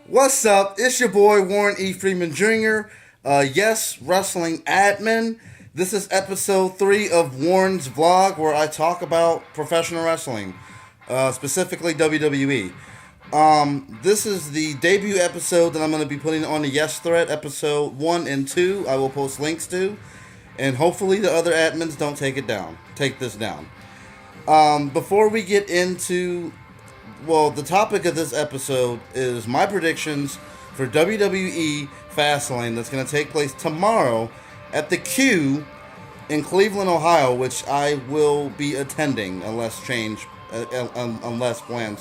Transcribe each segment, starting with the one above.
What's up? It's your boy Warren E. Freeman Jr. Yes, wrestling admin. This is episode 3 of Warren's vlog where I talk about professional wrestling, specifically WWE. This is the debut episode that I'm going to be putting on the Yes thread, episode 1 and 2. I will post links to, and hopefully the other admins don't take this down. Before we get into the topic of this episode is my predictions for WWE Fastlane that's going to take place tomorrow at the Q in Cleveland, Ohio, which I will be attending unless plans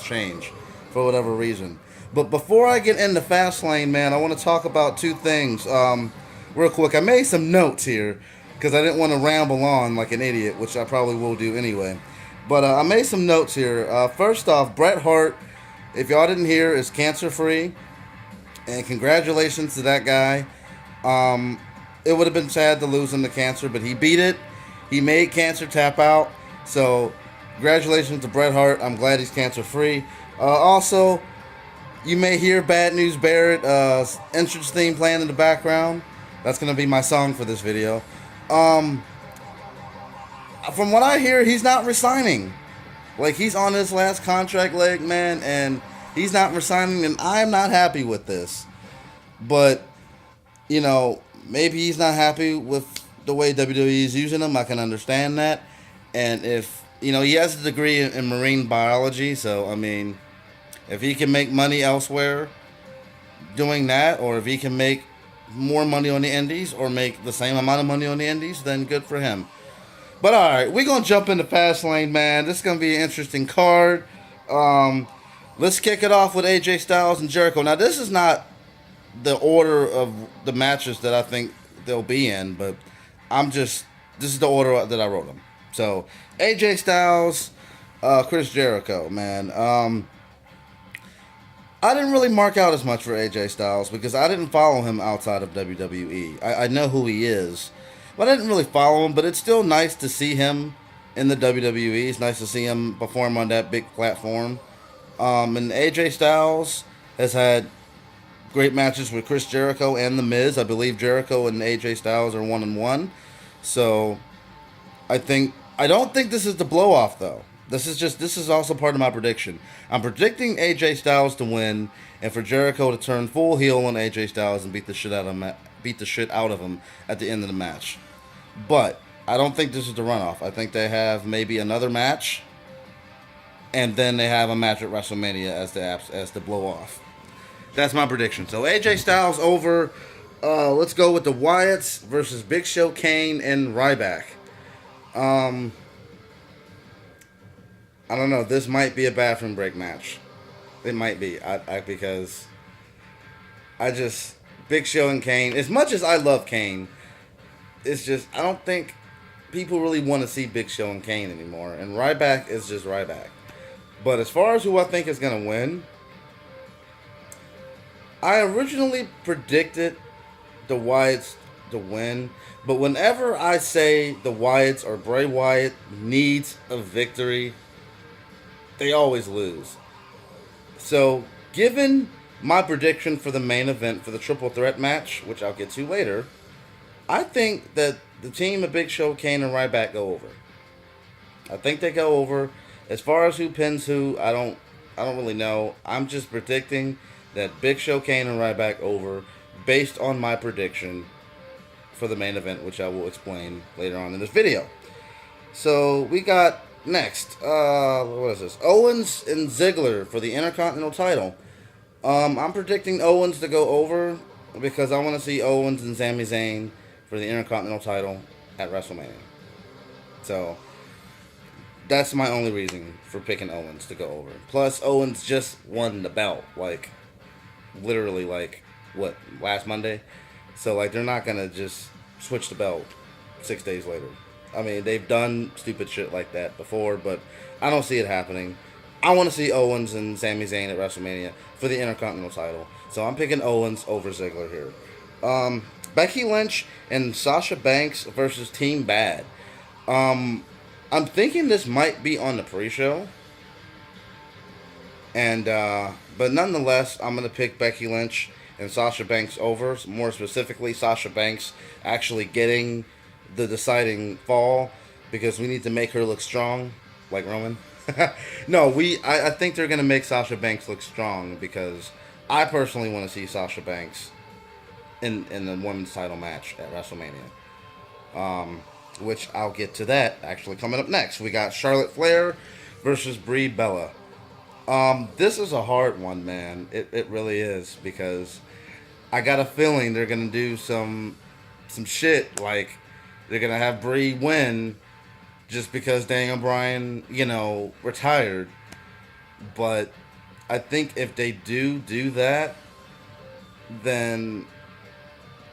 change for whatever reason. But before I get into Fastlane, man, I want to talk about two things real quick. I made some notes here because I didn't want to ramble on like an idiot, which I probably will do anyway. But I made some notes here. First off, Bret Hart, if y'all didn't hear, is cancer-free. And congratulations to that guy. It would have been sad to lose him to cancer, but he beat it. He made cancer tap out. So, congratulations to Bret Hart. I'm glad he's cancer-free. Also, you may hear Bad News Barrett entrance theme playing in the background. That's going to be my song for this video. From what I hear, he's not resigning. Like, he's on his last contract leg, man, and he's not resigning, and I'm not happy with this. But, maybe he's not happy with the way WWE is using him. I can understand that. And if, he has a degree in marine biology, so, if he can make money elsewhere doing that, or if he can make more money on the indies, or make the same amount of money on the indies, then good for him. But alright, we're going to jump into Fastlane, man. This is going to be an interesting card. Let's kick it off with AJ Styles and Jericho. Now, this is not the order of the matches that I think they'll be in, but this is the order that I wrote them. So, AJ Styles, Chris Jericho, man. I didn't really mark out as much for AJ Styles because I didn't follow him outside of WWE. I know who he is. But I didn't really follow him, but it's still nice to see him in the WWE. It's nice to see him perform on that big platform. And AJ Styles has had great matches with Chris Jericho and The Miz. I believe Jericho and AJ Styles are 1-1. So I don't think this is the blow off though. This is also part of my prediction. I'm predicting AJ Styles to win and for Jericho to turn full heel on AJ Styles and beat the shit out of him at the end of the match. But I don't think this is the runoff. I think they have maybe another match, and then they have a match at WrestleMania as the blow off. That's my prediction. So AJ Styles over. Let's go with the Wyatts versus Big Show, Kane, and Ryback. I don't know. This might be a bathroom break match. It might be. Because Big Show and Kane, as much as I love Kane, it's just, I don't think people really want to see Big Show and Kane anymore. And Ryback is just Ryback. But as far as who I think is going to win, I originally predicted the Wyatts to win. But whenever I say the Wyatts or Bray Wyatt needs a victory, they always lose. So, given my prediction for the main event for the triple threat match, which I'll get to later, I think that the team of Big Show, Kane, and Ryback go over. I think they go over. As far as who pins who, I don't really know. I'm just predicting that Big Show, Kane, and Ryback over based on my prediction for the main event, which I will explain later on in this video. So we got next, what is this? Owens and Ziggler for the Intercontinental title. I'm predicting Owens to go over because I want to see Owens and Sami Zayn for the Intercontinental title at WrestleMania. So, that's my only reason for picking Owens to go over. Plus, Owens just won the belt, literally, last Monday? So, they're not going to just switch the belt 6 days later. They've done stupid shit like that before, but I don't see it happening. I want to see Owens and Sami Zayn at WrestleMania for the Intercontinental title. So I'm picking Owens over Ziggler here. Becky Lynch and Sasha Banks versus Team Bad. I'm thinking this might be on the pre-show. And but nonetheless, I'm gonna pick Becky Lynch and Sasha Banks over. More specifically, Sasha Banks actually getting the deciding fall because we need to make her look strong, like Roman. No, I think they're gonna make Sasha Banks look strong because I personally want to see Sasha Banks in the women's title match at WrestleMania. Which I'll get to that actually coming up next. We got Charlotte Flair versus Brie Bella. This is a hard one, man. It really is because I got a feeling they're gonna do some shit like they're gonna have Brie win just because Daniel Bryan, retired. But I think if they do that, then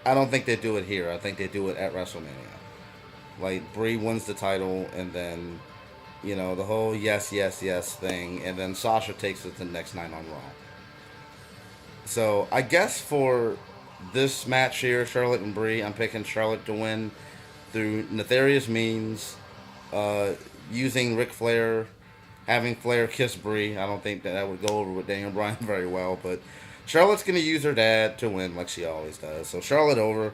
I don't think they do it here. I think they do it at WrestleMania. Like Brie wins the title, and then the whole yes, yes, yes thing, and then Sasha takes it to the next night on Raw. So I guess for this match here, Charlotte and Brie, I'm picking Charlotte to win through nefarious means, using Ric Flair, having Flair kiss Brie. I don't think that would go over with Daniel Bryan very well, but Charlotte's going to use her dad to win like she always does. So Charlotte over.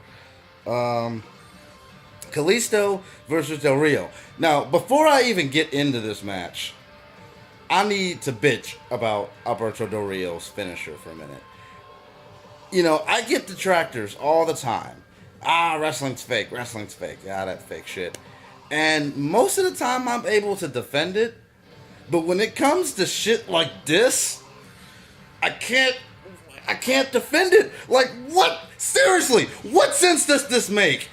Kalisto versus Del Rio. Now, before I even get into this match, I need to bitch about Alberto Del Rio's finisher for a minute. I get detractors all the time. Wrestling's fake. Wrestling's fake. That fake shit. And most of the time I'm able to defend it. But when it comes to shit like this, I can't defend it. Like, what? Seriously, what sense does this make?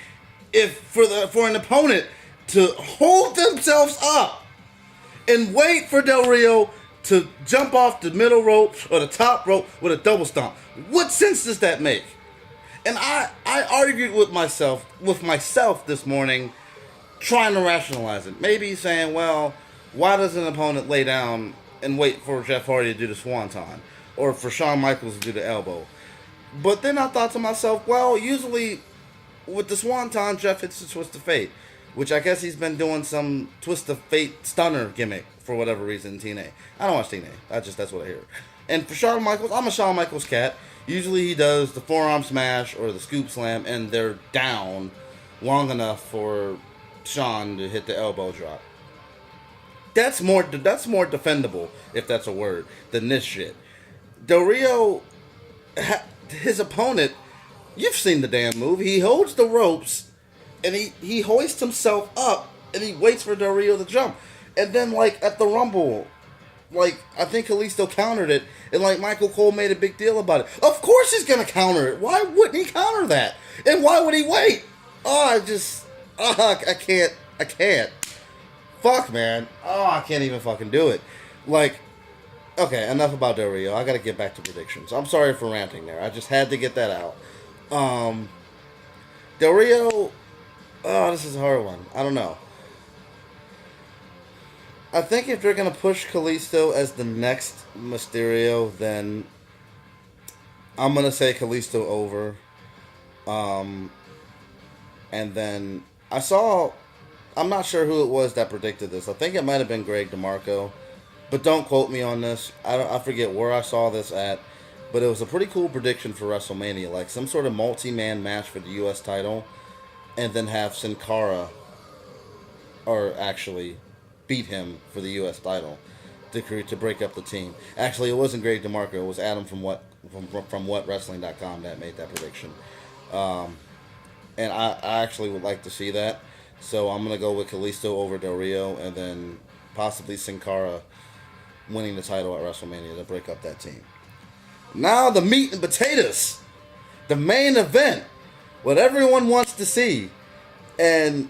If for an opponent to hold themselves up and wait for Del Rio to jump off the middle rope or the top rope with a double stomp, what sense does that make? And I argued with myself this morning, trying to rationalize it. Maybe saying, well, why does an opponent lay down and wait for Jeff Hardy to do the swanton, or for Shawn Michaels to do the elbow? But then I thought to myself, well, usually with the swanton, Jeff hits the twist of fate, which I guess he's been doing some twist of fate stunner gimmick for whatever reason in TNA. I don't watch TNA. That's what I hear. And for Shawn Michaels, I'm a Shawn Michaels cat. Usually he does the forearm smash or the scoop slam, and they're down long enough for Shawn to hit the elbow drop. That's more defendable, if that's a word, than this shit. Del Rio, his opponent, you've seen the damn move. He holds the ropes, and he hoists himself up, and he waits for Del Rio to jump. And then, like, at the Rumble, like, I think Kalisto countered it, and, like, Michael Cole made a big deal about it. Of course he's going to counter it. Why wouldn't he counter that? And why would he wait? I can't. Fuck, man. I can't even fucking do it. Like, okay, enough about Del Rio. I got to get back to predictions. I'm sorry for ranting there. I just had to get that out. Del Rio, this is a hard one. I don't know. I think if they're going to push Kalisto as the next Mysterio, then I'm going to say Kalisto over. And then I'm not sure who it was that predicted this. I think it might have been Greg DeMarco. But don't quote me on this. I forget where I saw this at. But it was a pretty cool prediction for WrestleMania. Like some sort of multi-man match for the U.S. title. And then have Sin Cara, or actually beat him for the U.S. title to break up the team. Actually, it wasn't Greg DeMarco. It was Adam from WhatWrestling.com that made that prediction. And I actually would like to see that. So I'm going to go with Kalisto over Del Rio, and then possibly Sin Cara winning the title at WrestleMania to break up that team. Now the meat and potatoes. The main event. What everyone wants to see. And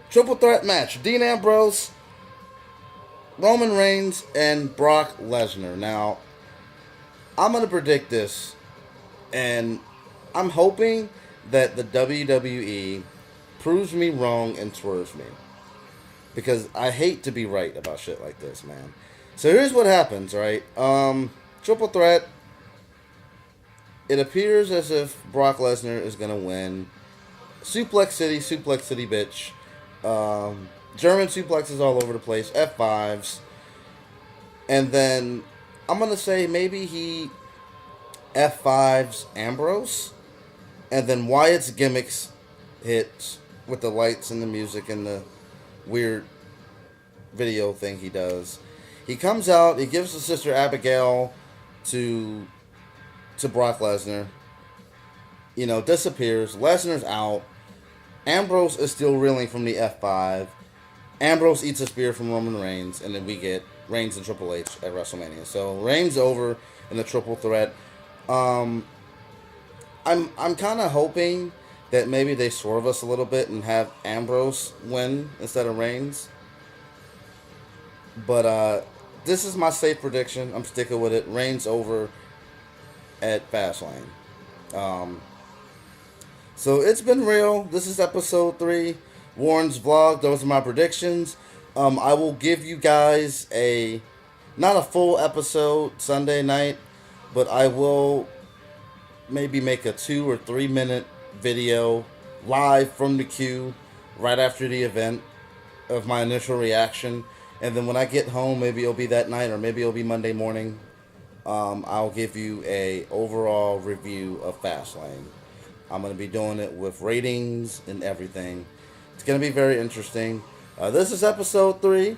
triple threat match. Dean Ambrose, Roman Reigns, and Brock Lesnar. Now, I'm going to predict this. And I'm hoping that the WWE proves me wrong and swerves me. Because I hate to be right about shit like this, man. So here's what happens, right? Triple threat. It appears as if Brock Lesnar is going to win. Suplex City, bitch. German suplexes all over the place. F5s. And then I'm gonna say maybe he F5s Ambrose, and then Wyatt's gimmicks hits with the lights and the music and the weird video thing he does. He comes out, he gives his sister Abigail to Brock Lesnar. Disappears. Lesnar's out. Ambrose is still reeling from the F5. Ambrose eats a spear from Roman Reigns, and then we get Reigns and Triple H at WrestleMania. So Reigns over in the triple threat. Um, I'm kind of hoping that maybe they swerve us a little bit and have Ambrose win instead of Reigns. But this is my safe prediction. I'm sticking with it. Reigns over at Fastlane. Um, so it's been real. This is episode 3. Warren's vlog. Those are my predictions. I will give you guys not a full episode Sunday night, but I will maybe make a 2 or 3 minute video live from the queue right after the event of my initial reaction. And then when I get home, maybe it'll be that night or maybe it'll be Monday morning. I'll give you a overall review of Fastlane. I'm going to be doing it with ratings and everything. It's going to be very interesting. This is episode 3.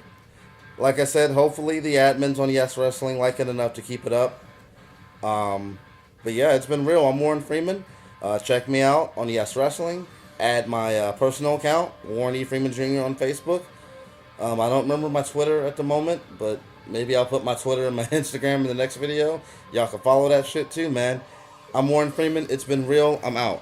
Like I said, hopefully the admins on Yes Wrestling like it enough to keep it up. But yeah, it's been real. I'm Warren Freeman. Check me out on Yes Wrestling. Add my personal account, Warren E. Freeman Jr. on Facebook. I don't remember my Twitter at the moment, but maybe I'll put my Twitter and my Instagram in the next video. Y'all can follow that shit too, man. I'm Warren Freeman. It's been real. I'm out.